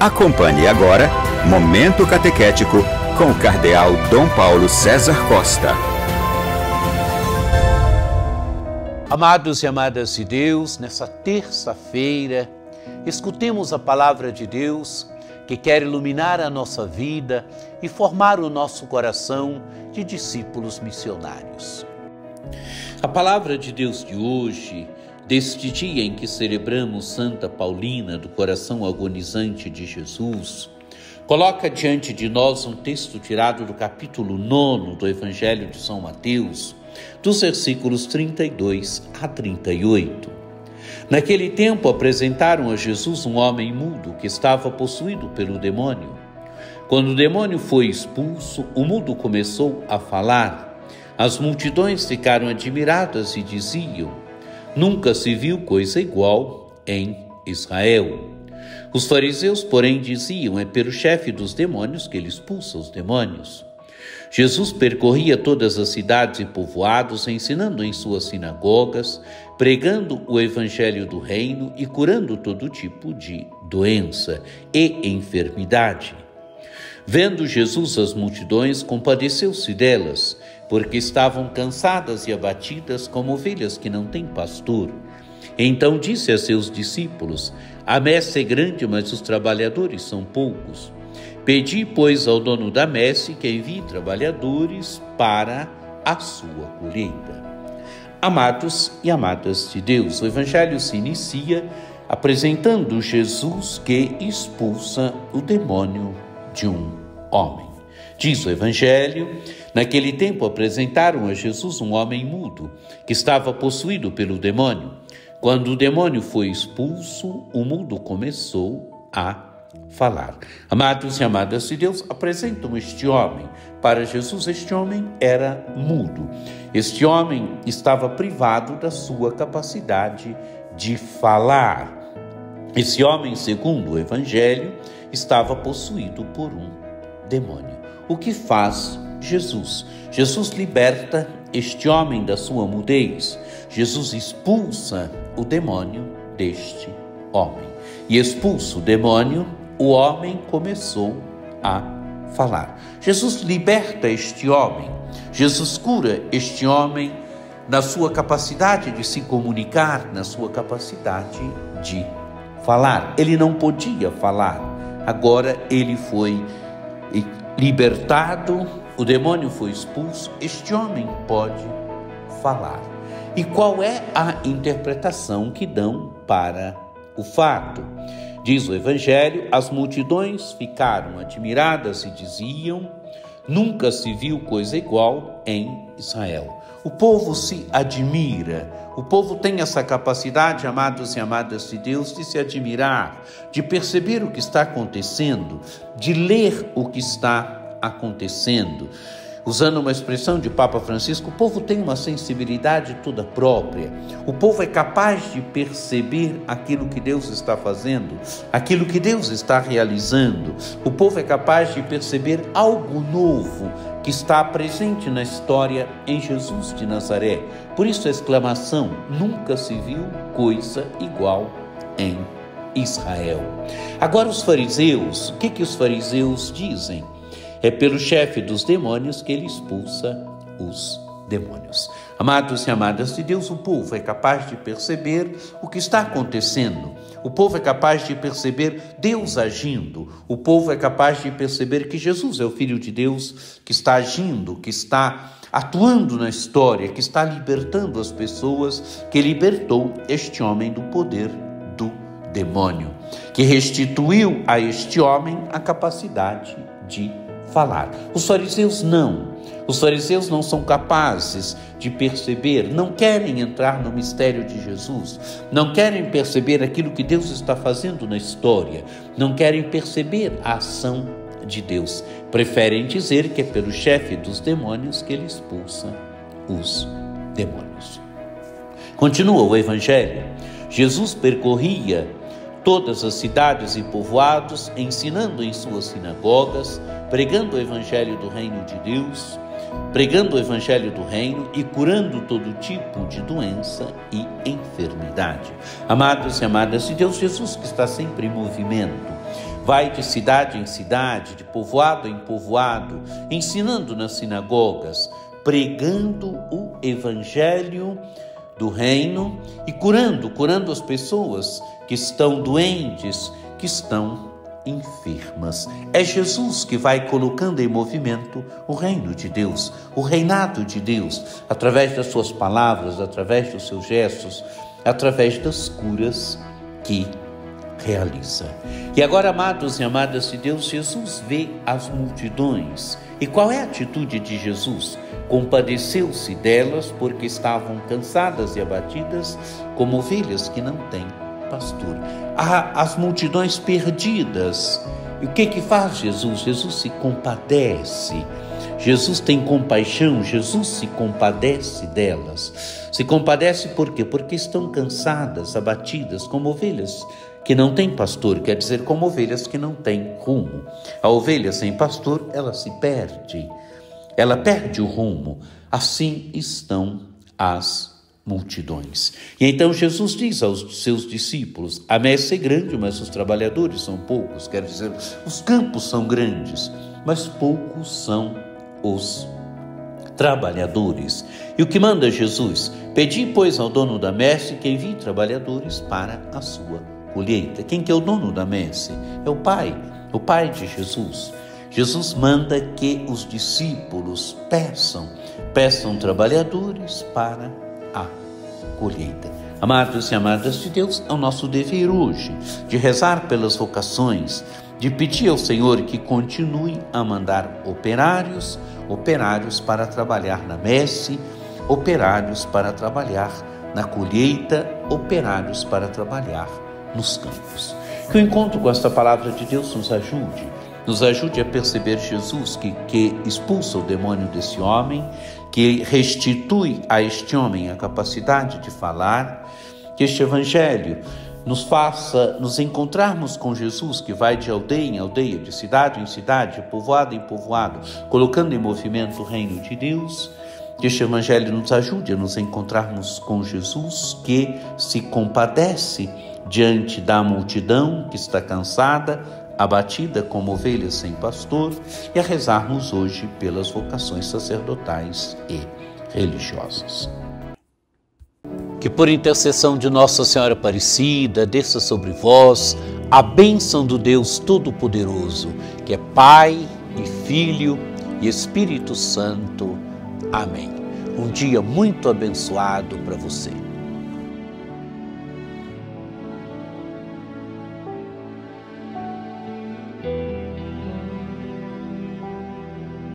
Acompanhe agora Momento Catequético com o Cardeal Dom Paulo César Costa. Amados e amadas de Deus, nessa terça-feira, escutemos a palavra de Deus que quer iluminar a nossa vida e formar o nosso coração de discípulos missionários. A palavra de Deus de hoje, deste dia em que celebramos Santa Paulina do Coração Agonizante de Jesus, coloca diante de nós um texto tirado do capítulo 9 do Evangelho de São Mateus, dos versículos 32 a 38. Naquele tempo apresentaram a Jesus um homem mudo que estava possuído pelo demônio. Quando o demônio foi expulso, o mudo começou a falar. As multidões ficaram admiradas e diziam: nunca se viu coisa igual em Israel. Os fariseus, porém, diziam: é pelo chefe dos demônios que ele expulsa os demônios. Jesus percorria todas as cidades e povoados, ensinando em suas sinagogas, pregando o evangelho do reino e curando todo tipo de doença e enfermidade. Vendo Jesus as multidões, compadeceu-se delas, porque estavam cansadas e abatidas como ovelhas que não têm pastor. Então disse a seus discípulos: a messe é grande, mas os trabalhadores são poucos. Pedi, pois, ao dono da messe que envie trabalhadores para a sua colheita. Amados e amadas de Deus, o Evangelho se inicia apresentando Jesus que expulsa o demônio de um homem. Diz o Evangelho: naquele tempo apresentaram a Jesus um homem mudo, que estava possuído pelo demônio. Quando o demônio foi expulso, o mudo começou a falar. Amados e amadas de Deus, apresentam este homem para Jesus. Este homem era mudo. Este homem estava privado da sua capacidade de falar. Esse homem, segundo o Evangelho, estava possuído por um demônio. O que faz Jesus? Jesus liberta este homem da sua mudez. Jesus expulsa o demônio deste homem. E expulso o demônio, o homem começou a falar. Jesus liberta este homem. Jesus cura este homem na sua capacidade de se comunicar, na sua capacidade de falar. Ele não podia falar. Agora ele foi libertado, o demônio foi expulso, este homem pode falar. E qual é a interpretação que dão para o fato? Diz o Evangelho: as multidões ficaram admiradas e diziam: nunca se viu coisa igual em Israel. O povo se admira, o povo tem essa capacidade, amados e amadas de Deus, de se admirar, de perceber o que está acontecendo, de ler o que está acontecendo. Usando uma expressão de Papa Francisco, o povo tem uma sensibilidade toda própria. O povo é capaz de perceber aquilo que Deus está fazendo, aquilo que Deus está realizando. O povo é capaz de perceber algo novo que está presente na história em Jesus de Nazaré. Por isso a exclamação: nunca se viu coisa igual em Israel. Agora os fariseus, o que os fariseus dizem? É pelo chefe dos demônios que ele expulsa os demônios. Amados e amadas de Deus, o povo é capaz de perceber o que está acontecendo. O povo é capaz de perceber Deus agindo. O povo é capaz de perceber que Jesus é o Filho de Deus que está agindo, que está atuando na história, que está libertando as pessoas, que libertou este homem do poder do demônio, que restituiu a este homem a capacidade de falar. Os fariseus não. Os fariseus não são capazes de perceber, não querem entrar no mistério de Jesus, não querem perceber aquilo que Deus está fazendo na história, não querem perceber a ação de Deus. Preferem dizer que é pelo chefe dos demônios que ele expulsa os demônios. Continua o Evangelho. Jesus percorria todas as cidades e povoados, ensinando em suas sinagogas, pregando o evangelho do reino de Deus, pregando o evangelho do reino e curando todo tipo de doença e enfermidade. Amados e amadas de Deus, Jesus que está sempre em movimento, vai de cidade em cidade, de povoado em povoado, ensinando nas sinagogas, pregando o evangelho do reino e curando as pessoas que estão doentes, que estão enfermas. É Jesus que vai colocando em movimento o reino de Deus, o reinado de Deus, através das suas palavras, através dos seus gestos, através das curas que realiza. E agora, amados e amadas de Deus, Jesus vê as multidões. E qual é a atitude de Jesus? Compadeceu-se delas porque estavam cansadas e abatidas como ovelhas que não têm pastor. As multidões perdidas. E o que faz Jesus? Jesus se compadece. Jesus tem compaixão, Jesus se compadece delas. Se compadece por quê? Porque estão cansadas, abatidas, como ovelhas que não têm pastor, quer dizer, como ovelhas que não têm rumo. A ovelha sem pastor, ela se perde, ela perde o rumo. Assim estão as multidões. E então Jesus diz aos seus discípulos: a messe é grande, mas os trabalhadores são poucos. Quer dizer, os campos são grandes, mas poucos são os trabalhadores. E o que manda Jesus? Pedi, pois, ao dono da messe que envie trabalhadores para a sua colheita. Quem que é o dono da messe? É o Pai de Jesus. Jesus manda que os discípulos peçam trabalhadores para a colheita. Amados e amadas de Deus, é o nosso dever hoje de rezar pelas vocações, de pedir ao Senhor que continue a mandar operários para trabalhar na messe, operários para trabalhar na colheita, operários para trabalhar nos campos. Que o encontro com esta palavra de Deus nos ajude a perceber Jesus que expulsa o demônio desse homem, que restitui a este homem a capacidade de falar, que este evangelho nos faça nos encontrarmos com Jesus, que vai de aldeia em aldeia, de cidade em cidade, de povoado em povoado, colocando em movimento o reino de Deus. Que este evangelho nos ajude a nos encontrarmos com Jesus, que se compadece diante da multidão que está cansada, abatida como ovelhas sem pastor, e a rezarmos hoje pelas vocações sacerdotais e religiosas. Que por intercessão de Nossa Senhora Aparecida, desça sobre vós a bênção do Deus Todo-Poderoso, que é Pai e Filho e Espírito Santo. Amém. Um dia muito abençoado para você.